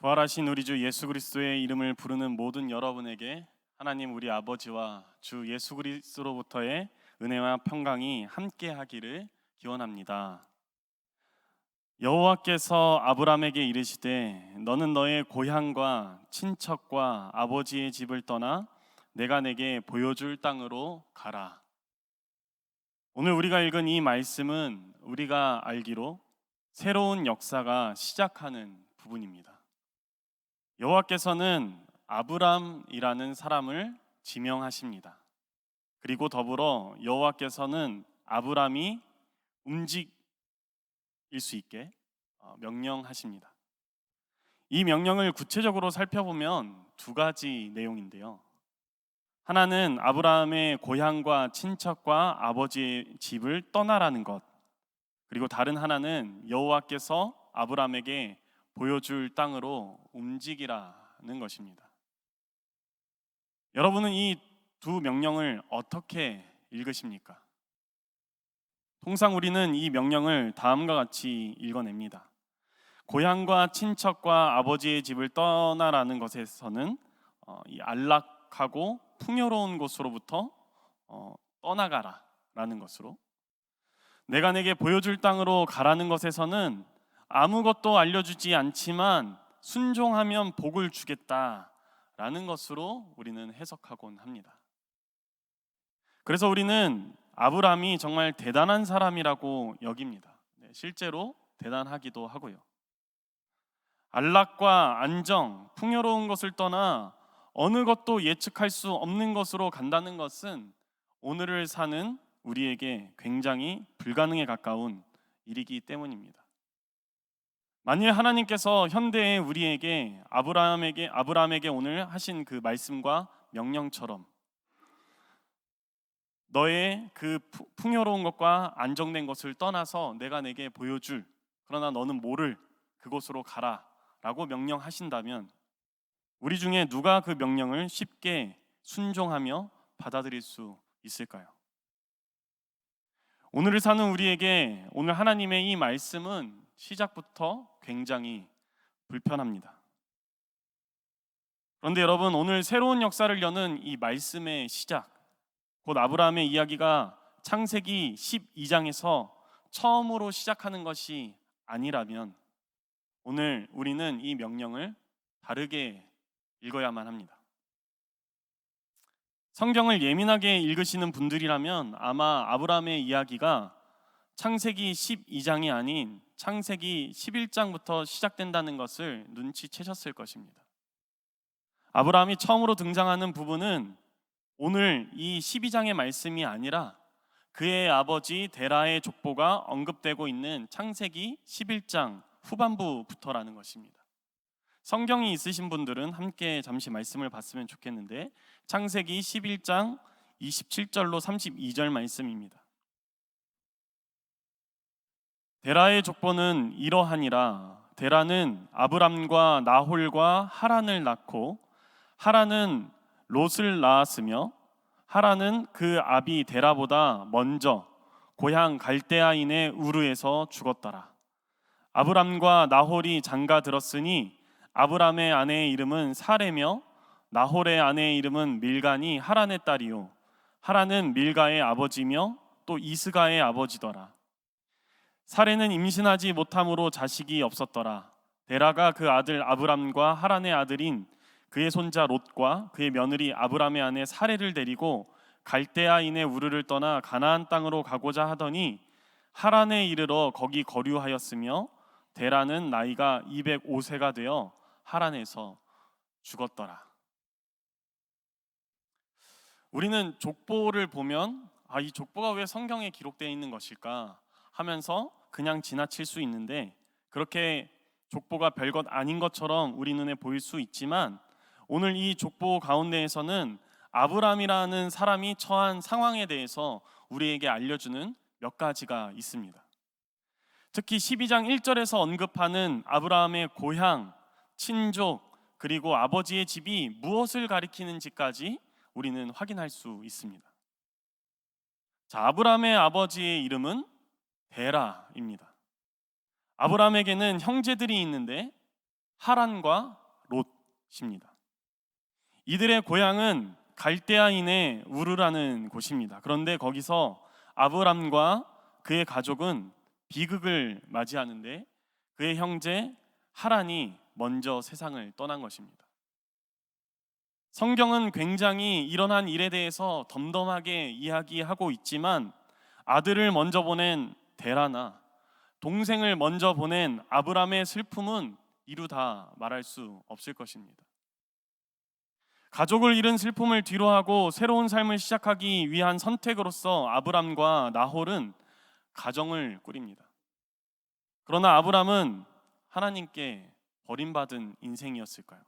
부활하신 우리 주 예수 그리스도의 이름을 부르는 모든 여러분에게 하나님 우리 아버지와 주 예수 그리스도로부터의 은혜와 평강이 함께 하기를 기원합니다. 여호와께서 아브라함에게 이르시되 너는 너의 고향과 친척과 아버지의 집을 떠나 내가 내게 보여줄 땅으로 가라. 오늘 우리가 읽은 이 말씀은 우리가 알기로 새로운 역사가 시작하는 부분입니다. 여호와께서는 아브람이라는 사람을 지명하십니다. 그리고 더불어 여호와께서는 아브람이 움직일 수 있게 명령하십니다. 이 명령을 구체적으로 살펴보면 두 가지 내용인데요. 하나는 아브라함의 고향과 친척과 아버지의 집을 떠나라는 것, 그리고 다른 하나는 여호와께서 아브라함에게 보여줄 땅으로 움직이라는 것입니다. 여러분은 이 두 명령을 어떻게 읽으십니까? 통상 우리는 이 명령을 다음과 같이 읽어냅니다. 고향과 친척과 아버지의 집을 떠나라는 것에서는 이 안락하고 풍요로운 곳으로부터 떠나가라라는 것으로, 내가 내게 보여줄 땅으로 가라는 것에서는 아무것도 알려주지 않지만 순종하면 복을 주겠다라는 것으로 우리는 해석하곤 합니다. 그래서 우리는 아브람이 정말 대단한 사람이라고 여깁니다. 실제로 대단하기도 하고요. 안락과 안정, 풍요로운 것을 떠나 어느 것도 예측할 수 없는 것으로 간다는 것은 오늘을 사는 우리에게 굉장히 불가능에 가까운 일이기 때문입니다. 만일 하나님께서 현대의 우리에게 아브라함에게 오늘 하신 그 말씀과 명령처럼 너의 그 풍요로운 것과 안정된 것을 떠나서 내가 내게 보여줄, 그러나 너는 모를 그곳으로 가라라고 명령하신다면 우리 중에 누가 그 명령을 쉽게 순종하며 받아들일 수 있을까요? 오늘을 사는 우리에게 오늘 하나님의 이 말씀은 시작부터 굉장히 불편합니다. 그런데 여러분, 오늘 새로운 역사를 여는 이 말씀의 시작, 곧 아브라함의 이야기가 창세기 12장에서 처음으로 시작하는 것이 아니라면 오늘 우리는 이 명령을 다르게 읽어야만 합니다. 성경을 예민하게 읽으시는 분들이라면 아마 아브라함의 이야기가 창세기 12장이 아닌 창세기 11장부터 시작된다는 것을 눈치채셨을 것입니다. 아브라함이 처음으로 등장하는 부분은 오늘 이 12장의 말씀이 아니라 그의 아버지 데라의 족보가 언급되고 있는 창세기 11장 후반부부터라는 것입니다. 성경이 있으신 분들은 함께 잠시 말씀을 봤으면 좋겠는데 창세기 11장 27절로 32절 말씀입니다. 데라의 족보는 이러하니라. 데라는 아브람과 나홀과 하란을 낳고 하란은 롯을 낳았으며 하란은 그 아비 데라보다 먼저 고향 갈대아인의 우르에서 죽었더라. 아브람과 나홀이 장가 들었으니 아브람의 아내의 이름은 사레며 나홀의 아내의 이름은 밀가니 하란의 딸이요 하란은 밀가의 아버지며 또 이스가의 아버지더라. 사레는 임신하지 못함으로 자식이 없었더라. 데라가 그 아들 아브람과 하란의 아들인 그의 손자 롯과 그의 며느리 아브람의 아내 사레를 데리고 갈대아인의 우르를 떠나 가나안 땅으로 가고자 하더니 하란에 이르러 거기 거류하였으며 데라는 나이가 205세가 되어 하란에서 죽었더라. 우리는 족보를 보면 이 족보가 왜 성경에 기록되어 있는 것일까 하면서 그냥 지나칠 수 있는데, 그렇게 족보가 별것 아닌 것처럼 우리 눈에 보일 수 있지만 오늘 이 족보 가운데에서는 아브람이라는 사람이 처한 상황에 대해서 우리에게 알려주는 몇 가지가 있습니다. 특히 12장 1절에서 언급하는 아브라함의 고향, 친족, 그리고 아버지의 집이 무엇을 가리키는지까지 우리는 확인할 수 있습니다. 자, 아브라함의 아버지의 이름은 데라입니다. 아브라함에게는 형제들이 있는데 하란과 롯입니다. 이들의 고향은 갈대아인의 우르라는 곳입니다. 그런데 거기서 아브람과 그의 가족은 비극을 맞이하는데 그의 형제 하란이 먼저 세상을 떠난 것입니다. 성경은 굉장히 일어난 일에 대해서 덤덤하게 이야기하고 있지만 아들을 먼저 보낸 데라나 동생을 먼저 보낸 아브람의 슬픔은 이루 다 말할 수 없을 것입니다. 가족을 잃은 슬픔을 뒤로하고 새로운 삶을 시작하기 위한 선택으로서 아브람과 나홀은 가정을 꾸립니다. 그러나 아브람은 하나님께 버림받은 인생이었을까요?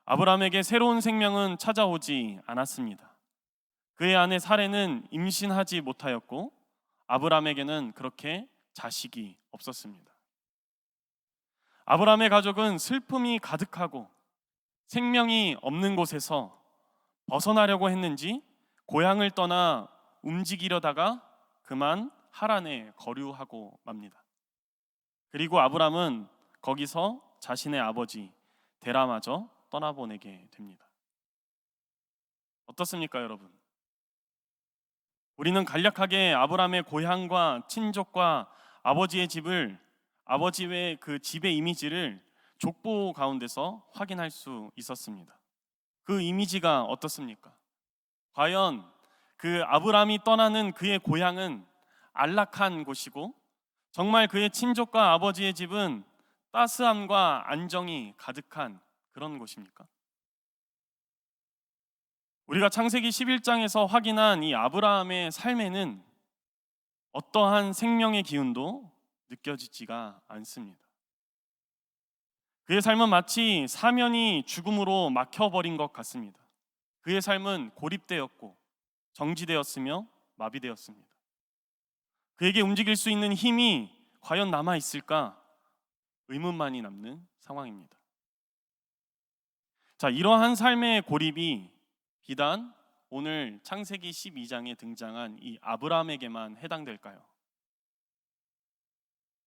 아브람에게 새로운 생명은 찾아오지 않았습니다. 그의 아내 사레는 임신하지 못하였고 아브람에게는 그렇게 자식이 없었습니다. 아브람의 가족은 슬픔이 가득하고 생명이 없는 곳에서 벗어나려고 했는지 고향을 떠나 움직이려다가 그만 하란에 거류하고 맙니다. 그리고 아브람은 거기서 자신의 아버지 데라마저 떠나보내게 됩니다. 어떻습니까, 여러분? 우리는 간략하게 아브람의 고향과 친족과 아버지의 그 집의 이미지를 족보 가운데서 확인할 수 있었습니다. 그 이미지가 어떻습니까? 과연 그 아브람이 떠나는 그의 고향은 안락한 곳이고 정말 그의 친족과 아버지의 집은 따스함과 안정이 가득한 그런 곳입니까? 우리가 창세기 11장에서 확인한 이 아브라함의 삶에는 어떠한 생명의 기운도 느껴지지가 않습니다. 그의 삶은 마치 사면이 죽음으로 막혀버린 것 같습니다. 그의 삶은 고립되었고 정지되었으며 마비되었습니다. 그에게 움직일 수 있는 힘이 과연 남아 있을까? 의문만이 남는 상황입니다. 자, 이러한 삶의 고립이 비단 오늘 창세기 12장에 등장한 이 아브라함에게만 해당될까요?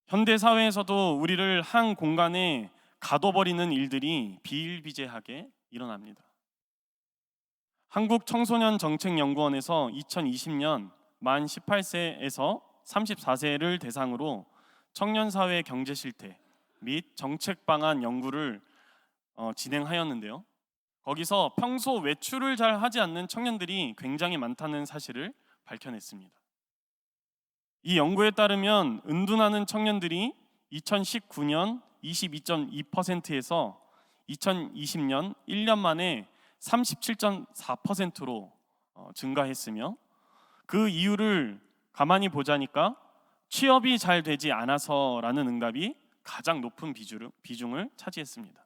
현대 사회에서도 우리를 한 공간에 가둬버리는 일들이 비일비재하게 일어납니다. 한국청소년정책연구원에서 2020년 만 18세에서 34세를 대상으로 청년사회 경제실태 및 정책방안 연구를 진행하였는데요. 거기서 평소 외출을 잘 하지 않는 청년들이 굉장히 많다는 사실을 밝혀냈습니다. 이 연구에 따르면 은둔하는 청년들이 2019년 22.2%에서 2020년 1년 만에 37.4%로 증가했으며 그 이유를 가만히 보자니까 취업이 잘 되지 않아서라는 응답이 가장 높은 비중을 차지했습니다.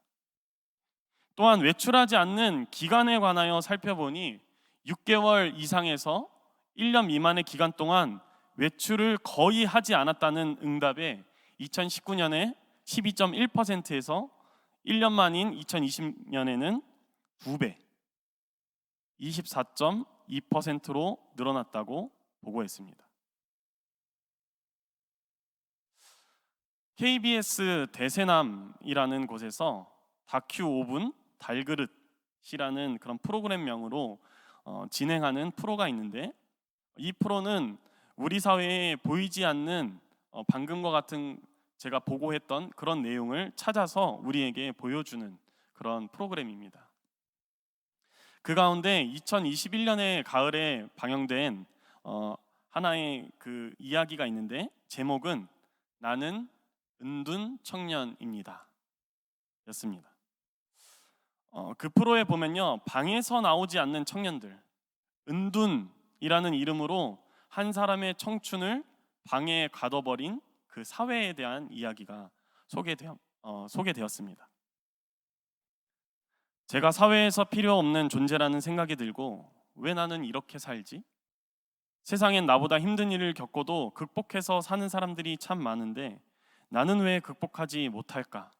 또한 외출하지 않는 기간에 관하여 살펴보니 6개월 이상에서 1년 미만의 기간 동안 외출을 거의 하지 않았다는 응답에 2019년에 12.1%에서 1년 만인 2020년에는 2배 24.2%로 늘어났다고 보고했습니다. KBS 대세남이라는 곳에서 다큐 5분 달그릇이라는 그런 프로그램명으로 진행하는 프로가 있는데 이 프로는 우리 사회에 보이지 않는 방금과 같은 제가 보고했던 그런 내용을 찾아서 우리에게 보여주는 그런 프로그램입니다. 그 가운데 2021년의 가을에 방영된 하나의 그 이야기가 있는데 제목은 나는 은둔 청년입니다 였습니다. 그 프로에 보면요, 방에서 나오지 않는 청년들, 은둔이라는 이름으로 한 사람의 청춘을 방에 가둬버린 그 사회에 대한 이야기가 소개되었습니다. 제가 사회에서 필요 없는 존재라는 생각이 들고 왜 나는 이렇게 살지? 세상엔 나보다 힘든 일을 겪고도 극복해서 사는 사람들이 참 많은데 나는 왜 극복하지 못할까?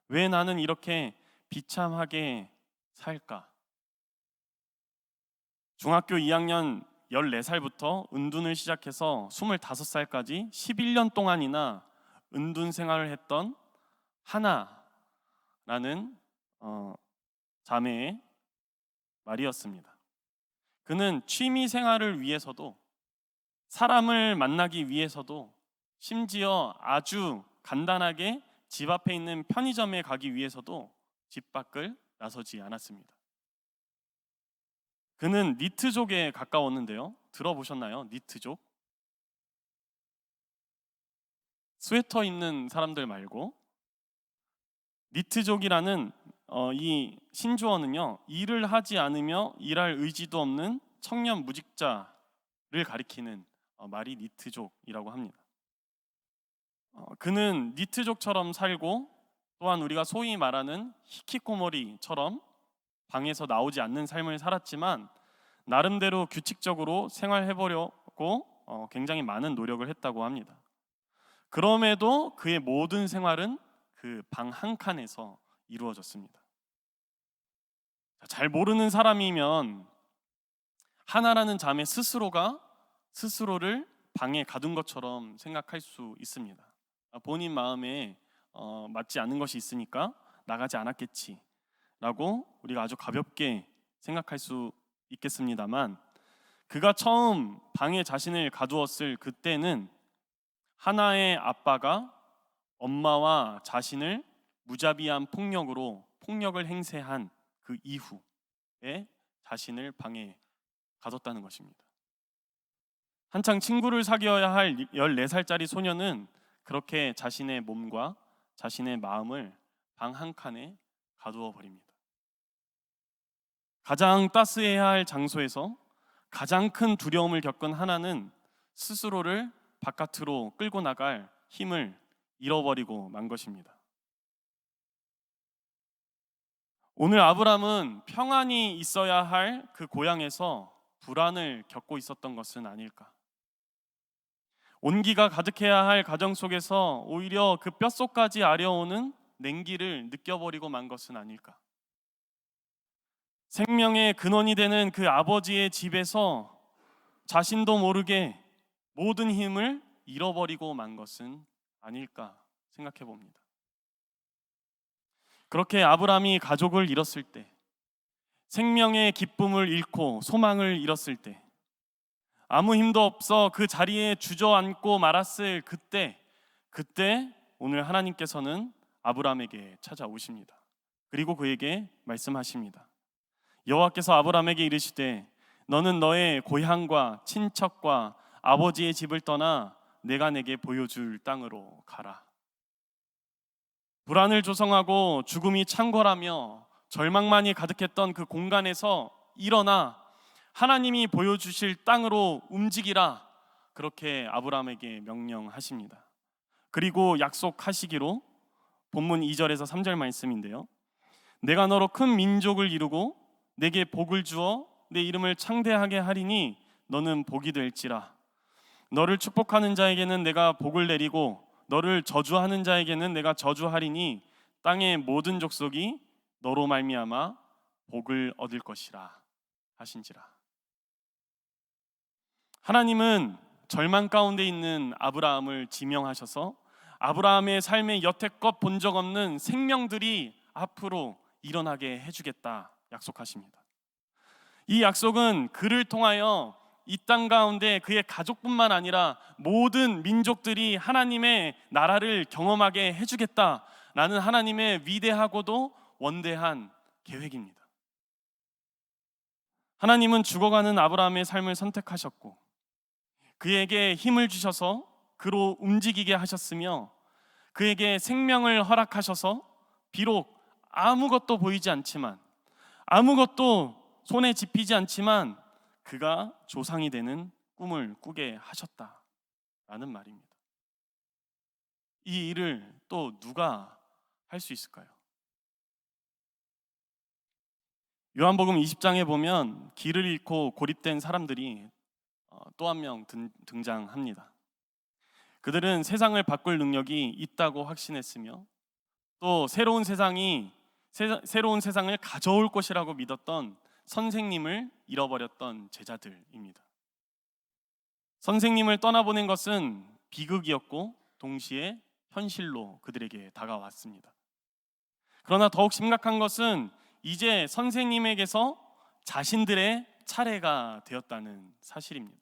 왜 나는 이렇게 비참하게 살까? 중학교 2학년 14살부터 은둔을 시작해서 25살까지 11년 동안이나 은둔 생활을 했던 하나 자매의 말이었습니다. 그는 취미 생활을 위해서도, 사람을 만나기 위해서도, 심지어 아주 간단하게 집 앞에 있는 편의점에 가기 위해서도 집 밖을 나서지 않았습니다. 그는 니트족에 가까웠는데요. 들어보셨나요? 니트족? 스웨터 입는 사람들 말고, 니트족이라는 이 신조어는요, 일을 하지 않으며 일할 의지도 없는 청년 무직자를 가리키는 말이 니트족이라고 합니다. 그는 니트족처럼 살고, 또한 우리가 소위 말하는 히키코모리처럼 방에서 나오지 않는 삶을 살았지만, 나름대로 규칙적으로 생활해보려고 굉장히 많은 노력을 했다고 합니다. 그럼에도 그의 모든 생활은 그 방 한 칸에서 이루어졌습니다. 잘 모르는 사람이면 하나라는 자매 스스로가 스스로를 방에 가둔 것처럼 생각할 수 있습니다. 본인 마음에 맞지 않는 것이 있으니까 나가지 않았겠지 라고 우리가 아주 가볍게 생각할 수 있겠습니다만, 그가 처음 방에 자신을 가두었을 그때는 하나의 아빠가 엄마와 자신을 무자비한 폭력을 행세한 그 이후에 자신을 방에 가뒀다는 것입니다. 한창 친구를 사귀어야 할 14살짜리 소녀는 그렇게 자신의 몸과 자신의 마음을 방 한 칸에 가두어 버립니다. 가장 따스해야 할 장소에서 가장 큰 두려움을 겪은 하나는 스스로를 바깥으로 끌고 나갈 힘을 잃어버리고 만 것입니다. 오늘 아브람은 평안이 있어야 할 그 고향에서 불안을 겪고 있었던 것은 아닐까? 온기가 가득해야 할 가정 속에서 오히려 그 뼛속까지 아려오는 냉기를 느껴버리고 만 것은 아닐까? 생명의 근원이 되는 그 아버지의 집에서 자신도 모르게 모든 힘을 잃어버리고 만 것은 아닐까 생각해 봅니다. 그렇게 아브람이 가족을 잃었을 때, 생명의 기쁨을 잃고 소망을 잃었을 때, 아무 힘도 없어 그 자리에 주저앉고 말았을 그때 오늘 하나님께서는 아브람에게 찾아오십니다. 그리고 그에게 말씀하십니다. 여호와께서 아브람에게 이르시되 너는 너의 고향과 친척과 아버지의 집을 떠나 내가 내게 보여줄 땅으로 가라. 불안을 조성하고 죽음이 창궐하며 절망만이 가득했던 그 공간에서 일어나 하나님이 보여주실 땅으로 움직이라, 그렇게 아브람에게 명령하십니다. 그리고 약속하시기로, 본문 2절에서 3절 말씀인데요, 내가 너로 큰 민족을 이루고 내게 복을 주어 내 이름을 창대하게 하리니 너는 복이 될지라. 너를 축복하는 자에게는 내가 복을 내리고 너를 저주하는 자에게는 내가 저주하리니 땅의 모든 족속이 너로 말미암아 복을 얻을 것이라 하신지라. 하나님은 절망 가운데 있는 아브라함을 지명하셔서 아브라함의 삶에 여태껏 본 적 없는 생명들이 앞으로 일어나게 해주겠다 약속하십니다. 이 약속은 그를 통하여 이 땅 가운데 그의 가족뿐만 아니라 모든 민족들이 하나님의 나라를 경험하게 해주겠다라는 하나님의 위대하고도 원대한 계획입니다. 하나님은 죽어가는 아브라함의 삶을 선택하셨고 그에게 힘을 주셔서 그로 움직이게 하셨으며 그에게 생명을 허락하셔서 비록 아무것도 보이지 않지만, 아무것도 손에 집히지 않지만 그가 조상이 되는 꿈을 꾸게 하셨다라는 말입니다. 이 일을 또 누가 할 수 있을까요? 요한복음 20장에 보면 길을 잃고 고립된 사람들이 또 한 명 등장합니다. 그들은 세상을 바꿀 능력이 있다고 확신했으며 또 새로운 세상을 가져올 것이라고 믿었던 선생님을 잃어버렸던 제자들입니다. 선생님을 떠나보낸 것은 비극이었고 동시에 현실로 그들에게 다가왔습니다. 그러나 더욱 심각한 것은 이제 선생님에게서 자신들의 차례가 되었다는 사실입니다.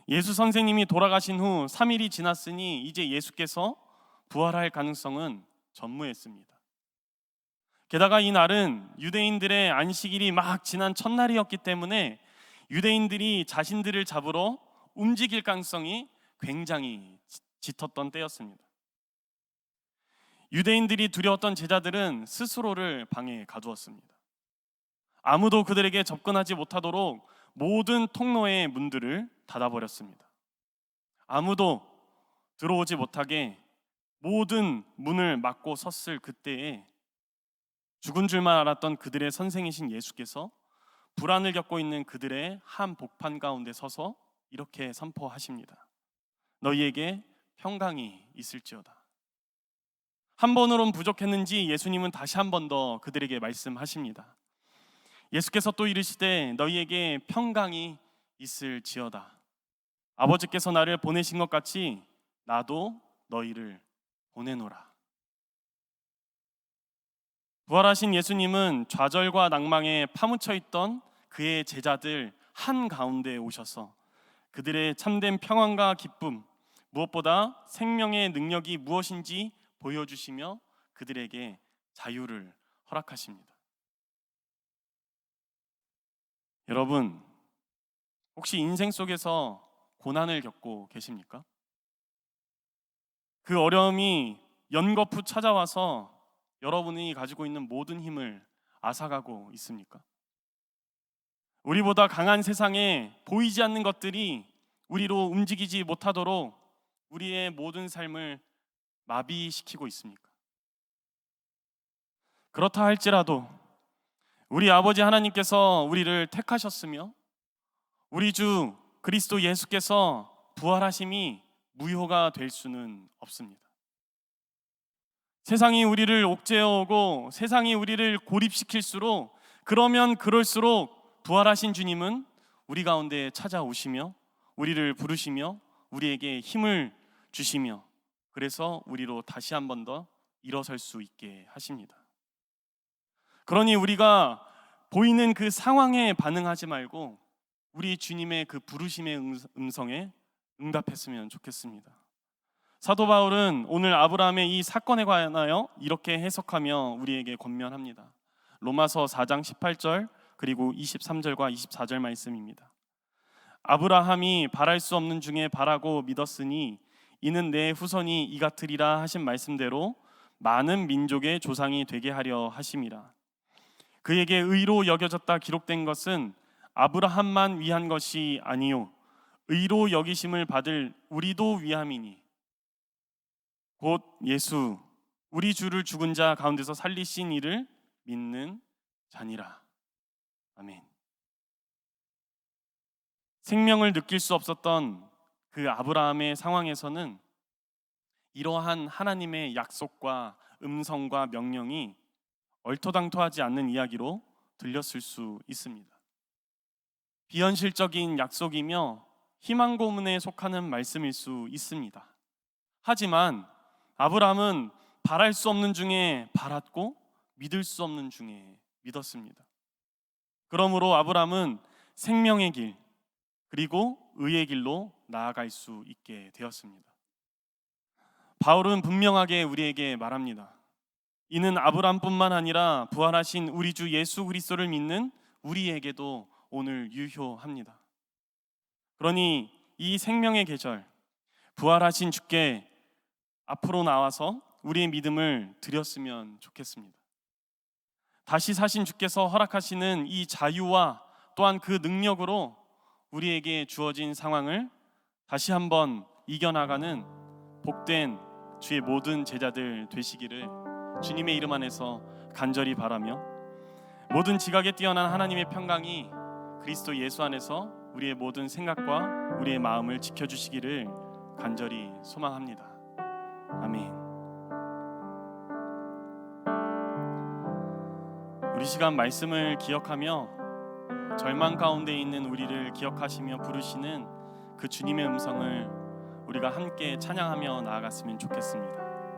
예수 선생님이 돌아가신 후 3일이 지났으니 이제 예수께서 부활할 가능성은 전무했습니다. 게다가 이 날은 유대인들의 안식일이 막 지난 첫날이었기 때문에 유대인들이 자신들을 잡으러 움직일 가능성이 굉장히 짙었던 때였습니다. 유대인들이 두려웠던 제자들은 스스로를 방에 가두었습니다. 아무도 그들에게 접근하지 못하도록 모든 통로의 문들을 닫아버렸습니다. 아무도 들어오지 못하게 모든 문을 막고 섰을 그때에 죽은 줄만 알았던 그들의 선생이신 예수께서 불안을 겪고 있는 그들의 한 복판 가운데 서서 이렇게 선포하십니다. 너희에게 평강이 있을지어다. 한 번으로는 부족했는지 예수님은 다시 한 번 더 그들에게 말씀하십니다. 예수께서 또 이르시되 너희에게 평강이 있을지어다. 아버지께서 나를 보내신 것 같이 나도 너희를 보내노라. 부활하신 예수님은 좌절과 낭망에 파묻혀 있던 그의 제자들 한가운데에 오셔서 그들의 참된 평안과 기쁨, 무엇보다 생명의 능력이 무엇인지 보여주시며 그들에게 자유를 허락하십니다. 여러분, 혹시 인생 속에서 고난을 겪고 계십니까? 그 어려움이 연거푸 찾아와서 여러분이 가지고 있는 모든 힘을 앗아가고 있습니까? 우리보다 강한 세상에 보이지 않는 것들이 우리로 움직이지 못하도록 우리의 모든 삶을 마비시키고 있습니까? 그렇다 할지라도 우리 아버지 하나님께서 우리를 택하셨으며 우리 주 그리스도 예수께서 부활하심이 무효가 될 수는 없습니다. 세상이 우리를 옥죄어오고 세상이 우리를 고립시킬수록 그러면 그럴수록 부활하신 주님은 우리 가운데 찾아오시며 우리를 부르시며 우리에게 힘을 주시며 그래서 우리로 다시 한 번 더 일어설 수 있게 하십니다. 그러니 우리가 보이는 그 상황에 반응하지 말고 우리 주님의 그 부르심의 음성에 응답했으면 좋겠습니다. 사도 바울은 오늘 아브라함의 이 사건에 관하여 이렇게 해석하며 우리에게 권면합니다. 로마서 4장 18절 그리고 23절과 24절 말씀입니다. 아브라함이 바랄 수 없는 중에 바라고 믿었으니 이는 내 후손이 이 같으리라 하신 말씀대로 많은 민족의 조상이 되게 하려 하심이라. 그에게 의로 여겨졌다 기록된 것은 아브라함만 위한 것이 아니요 의로 여기심을 받을 우리도 위함이니 곧 예수 우리 주를 죽은 자 가운데서 살리신 이를 믿는 자니라. 아멘. 생명을 느낄 수 없었던 그 아브라함의 상황에서는 이러한 하나님의 약속과 음성과 명령이 얼토당토하지 않는 이야기로 들렸을 수 있습니다. 비현실적인 약속이며 희망 고문에 속하는 말씀일 수 있습니다. 하지만 아브라함은 바랄 수 없는 중에 바랐고 믿을 수 없는 중에 믿었습니다. 그러므로 아브라함은 생명의 길 그리고 의의 길로 나아갈 수 있게 되었습니다. 바울은 분명하게 우리에게 말합니다. 이는 아브라함뿐만 아니라 부활하신 우리 주 예수 그리스도를 믿는 우리에게도 오늘 유효합니다. 그러니 이 생명의 계절 부활하신 주께 앞으로 나와서 우리의 믿음을 드렸으면 좋겠습니다. 다시 사신 주께서 허락하시는 이 자유와 또한 그 능력으로 우리에게 주어진 상황을 다시 한번 이겨나가는 복된 주의 모든 제자들 되시기를 주님의 이름 안에서 간절히 바라며 모든 지각에 뛰어난 하나님의 평강이 그리스도 예수 안에서 우리의 모든 생각과 우리의 마음을 지켜주시기를 간절히 소망합니다. 아멘. 우리 시간 말씀을 기억하며 절망 가운데 있는 우리를 기억하시며 부르시는 그 주님의 음성을 우리가 함께 찬양하며 나아갔으면 좋겠습니다.